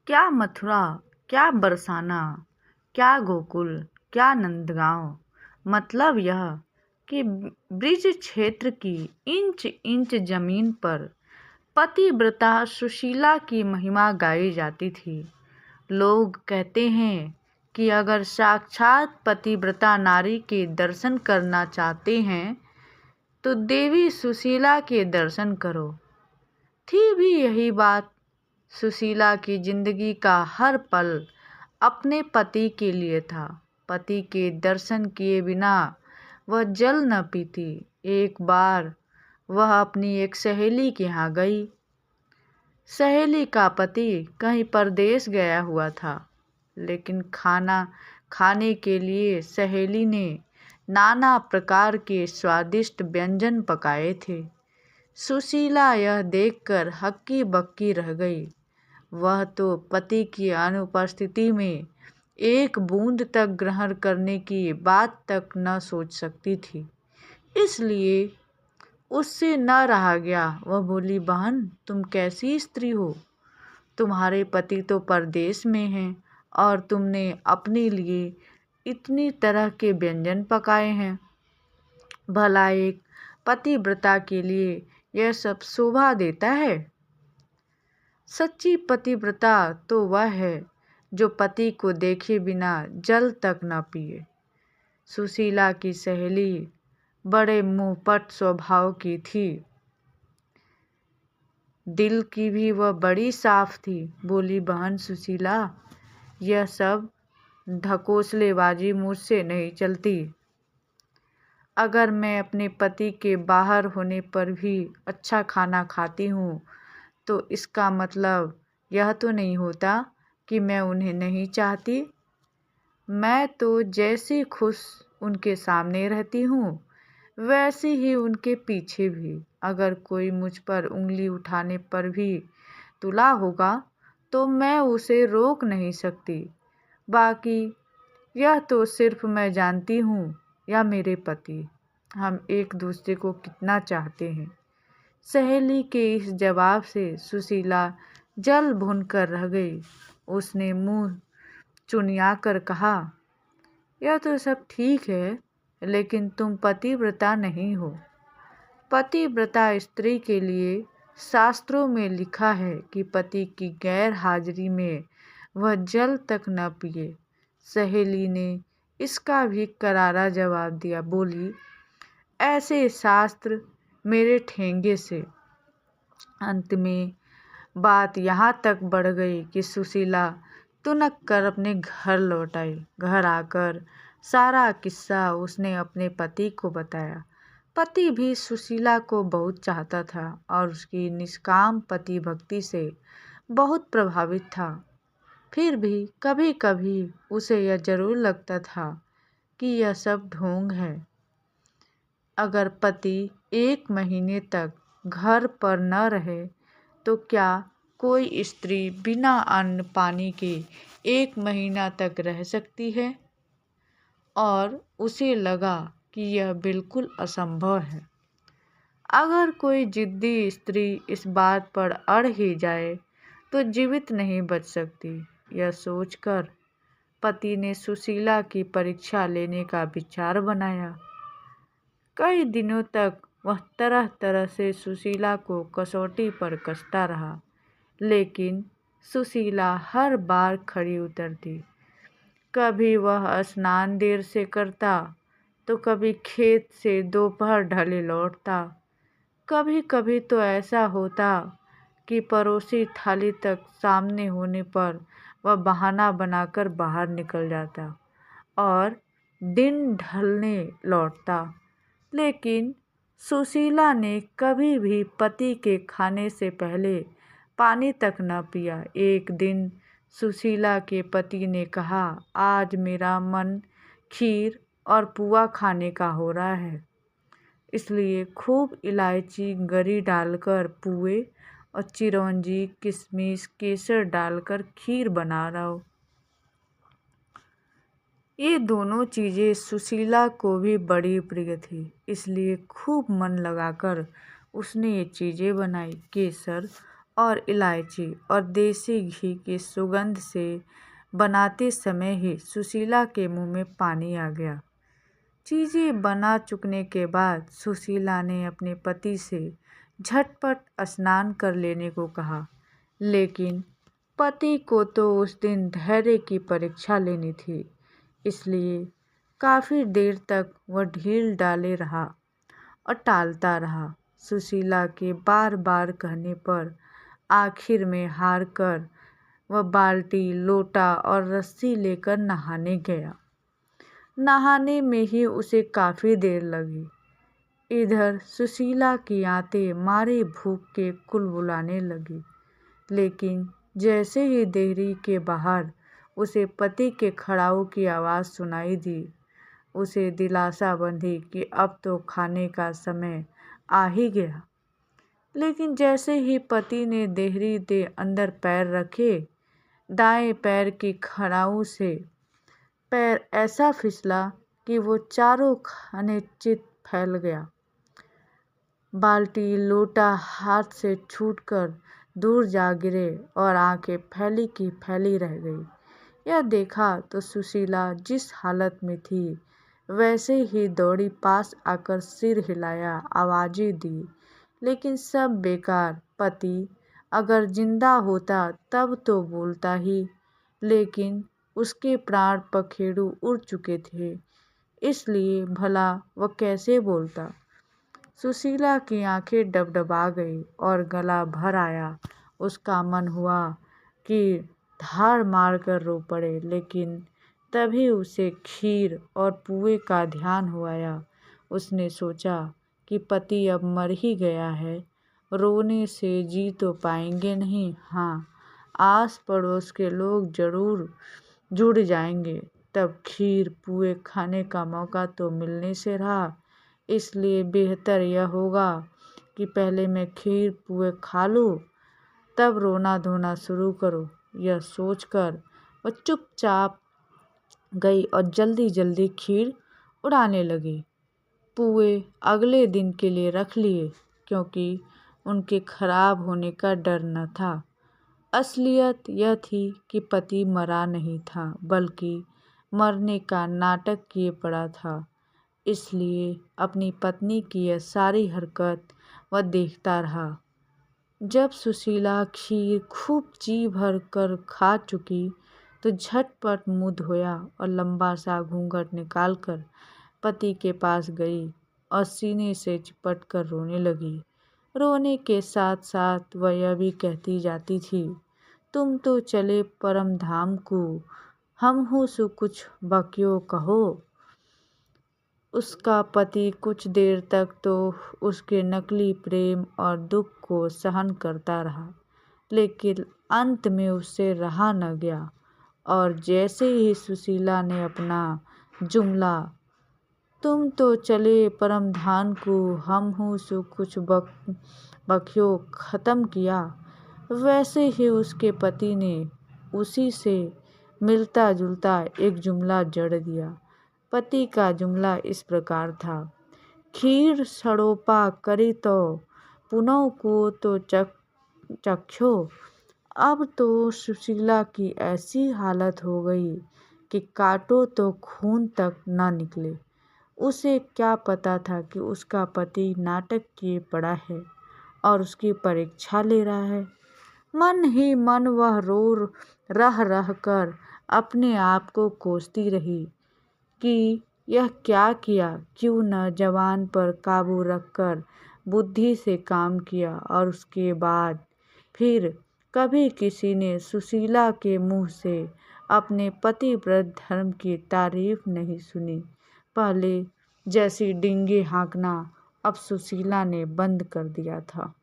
क्या मथुरा, क्या बरसाना, क्या गोकुल, क्या नंदगांव। मतलब यह कि ब्रिज क्षेत्र की इंच इंच जमीन पर पतिव्रता सुशीला की महिमा गाई जाती थी। लोग कहते हैं कि अगर साक्षात पतिव्रता नारी के दर्शन करना चाहते हैं तो देवी सुशीला के दर्शन करो। थी भी यही बात। सुशीला की जिंदगी का हर पल अपने पति के लिए था। पति के दर्शन किए बिना वह जल न पीती। एक बार वह अपनी एक सहेली के यहाँ गई। सहेली का पति कहीं परदेश गया हुआ था, लेकिन खाना खाने के लिए सहेली ने नाना प्रकार के स्वादिष्ट व्यंजन पकाए थे। सुशीला यह देखकर हक्की बक्की रह गई। वह तो पति की अनुपस्थिति में एक बूंद तक ग्रहण करने की बात तक न सोच सकती थी। इसलिए उससे न रहा गया। वह बोली, बहन तुम कैसी स्त्री हो? तुम्हारे पति तो परदेश में हैं और तुमने अपने लिए इतनी तरह के व्यंजन पकाए हैं। भला एक पतिव्रता के लिए यह सब शोभा देता है? सच्ची पतिव्रता तो वह है जो पति को देखे बिना जल तक न पिए। सुशीला की सहेली बड़े मुंहपट स्वभाव की थी। दिल की भी वह बड़ी साफ थी। बोली, बहन सुशीला, यह सब ढकोसलेबाजी मुझसे नहीं चलती। अगर मैं अपने पति के बाहर होने पर भी अच्छा खाना खाती हूँ तो इसका मतलब यह तो नहीं होता कि मैं उन्हें नहीं चाहती। मैं तो जैसी खुश उनके सामने रहती हूँ वैसे ही उनके पीछे भी। अगर कोई मुझ पर उंगली उठाने पर भी तुला होगा तो मैं उसे रोक नहीं सकती। बाकी यह तो सिर्फ मैं जानती हूँ या मेरे पति, हम एक दूसरे को कितना चाहते हैं। सहेली के इस जवाब से सुशीला जल भुन कर रह गई। उसने मुंह चुनिया कर कहा, यह तो सब ठीक है, लेकिन तुम पतिव्रता नहीं हो। पतिव्रता स्त्री के लिए शास्त्रों में लिखा है कि पति की गैर हाजिरी में वह जल तक न पिए। सहेली ने इसका भी करारा जवाब दिया। बोली, ऐसे शास्त्र मेरे ठेंगे से। अंत में बात यहाँ तक बढ़ गई कि सुशीला तुनक कर अपने घर लौट आई। घर आकर सारा किस्सा उसने अपने पति को बताया। पति भी सुशीला को बहुत चाहता था और उसकी निष्काम पति भक्ति से बहुत प्रभावित था। फिर भी कभी कभी उसे यह जरूर लगता था कि यह सब ढोंग है। अगर पति 1 महीने तक घर पर न रहे तो क्या कोई स्त्री बिना अन्न पानी के 1 महीना तक रह सकती है? और उसे लगा कि यह बिल्कुल असंभव है। अगर कोई जिद्दी स्त्री इस बात पर अड़ ही जाए तो जीवित नहीं बच सकती। यह सोचकर पति ने सुशीला की परीक्षा लेने का विचार बनाया। कई दिनों तक वह तरह तरह से सुशीला को कसौटी पर कसता रहा, लेकिन सुशीला हर बार खड़ी उतरती। कभी वह स्नान देर से करता तो कभी खेत से दोपहर ढले लौटता। कभी कभी तो ऐसा होता कि परोसी थाली तक सामने होने पर वह बहाना बनाकर बाहर निकल जाता और दिन ढलने लौटता। लेकिन सुशीला ने कभी भी पति के खाने से पहले पानी तक न पिया। एक दिन सुशीला के पति ने कहा, आज मेरा मन खीर और पुआ खाने का हो रहा है, इसलिए खूब इलायची गरी डालकर पुए और चिरौंजी किशमिश केसर डालकर खीर बना रहा हो। ये दोनों चीज़ें सुशीला को भी बड़ी प्रिय थी, इसलिए खूब मन लगाकर उसने ये चीज़ें बनाई। केसर और इलायची और देसी घी की सुगंध से बनाते समय ही सुशीला के मुंह में पानी आ गया। चीज़ें बना चुकने के बाद सुशीला ने अपने पति से झटपट स्नान कर लेने को कहा, लेकिन पति को तो उस दिन धैर्य की परीक्षा लेनी थी, इसलिए काफ़ी देर तक वह ढील डाले रहा और टालता रहा। सुशीला के बार बार कहने पर आखिर में हार कर वह बाल्टी, लोटा और रस्सी लेकर नहाने गया। नहाने में ही उसे काफ़ी देर लगी। इधर सुशीला की आंतें मारे भूख के कुलबुलाने लगी, लेकिन जैसे ही देहरी के बाहर उसे पति के खड़ाऊ की आवाज़ सुनाई दी, उसे दिलासा बंधी कि अब तो खाने का समय आ ही गया। लेकिन जैसे ही पति ने देहरी के अंदर पैर रखे, दाएं पैर की खड़ाऊ से पैर ऐसा फिसला कि वो चारों खाने चित फैल गया। बाल्टी, लोटा हाथ से छूटकर दूर जा गिरे और आंखें फैली की फैली रह गई। यह देखा तो सुशीला जिस हालत में थी वैसे ही दौड़ी पास आकर सिर हिलाया, आवाज़ें दी, लेकिन सब बेकार। पति अगर जिंदा होता तब तो बोलता ही, लेकिन उसके प्राण पखेरु उड़ चुके थे, इसलिए भला वह कैसे बोलता। सुशीला की आंखें डबडबा गई और गला भर आया। उसका मन हुआ कि धाड़ मारकर रो पड़े, लेकिन तभी उसे खीर और पुए का ध्यान हुआ। उसने सोचा कि पति अब मर ही गया है, रोने से जी तो पाएंगे नहीं। हाँ, आस पड़ोस के लोग जरूर जुड़ जाएंगे, तब खीर पुए खाने का मौका तो मिलने से रहा। इसलिए बेहतर यह होगा कि पहले मैं खीर पुए खा लूँ, तब रोना धोना शुरू करो। यह सोचकर वह चुपचाप गई और जल्दी जल्दी खीर उड़ाने लगी। पुए अगले दिन के लिए रख लिए, क्योंकि उनके खराब होने का डर न था। असलियत यह थी कि पति मरा नहीं था, बल्कि मरने का नाटक किए पड़ा था। इसलिए अपनी पत्नी की यह सारी हरकत वह देखता रहा। जब सुशीला खीर खूब जी भर कर खा चुकी तो झटपट मुँह धोया और लंबा सा घूंघट निकालकर पति के पास गई और सीने से चिपट कर रोने लगी। रोने के साथ साथ वह यह भी कहती जाती थी, तुम तो चले परम धाम को, हम हो सो कुछ बकियो कहो। उसका पति कुछ देर तक तो उसके नकली प्रेम और दुख को सहन करता रहा, लेकिन अंत में उससे रहा न गया और जैसे ही सुशीला ने अपना जुमला तुम तो चले परम धाम को, हम हो सो कुछ बकियो ख़त्म किया, वैसे ही उसके पति ने उसी से मिलता जुलता एक जुमला जड़ दिया। पति का जुमला इस प्रकार था, खीर सड़ोपा करी तो पुनौ को तो चख्यो। अब तो सुशीला की ऐसी हालत हो गई कि काटो तो खून तक न निकले। उसे क्या पता था कि उसका पति नाटक किए पड़ा है और उसकी परीक्षा ले रहा है। मन ही मन वह रह कर अपने आप को कोसती रही कि यह क्या किया, क्यों न जवान पर काबू रखकर बुद्धि से काम किया। और उसके बाद फिर कभी किसी ने सुशीला के मुंह से अपने पतिव्रत धर्म की तारीफ नहीं सुनी। पहले जैसी डींगे हाँकना अब सुशीला ने बंद कर दिया था।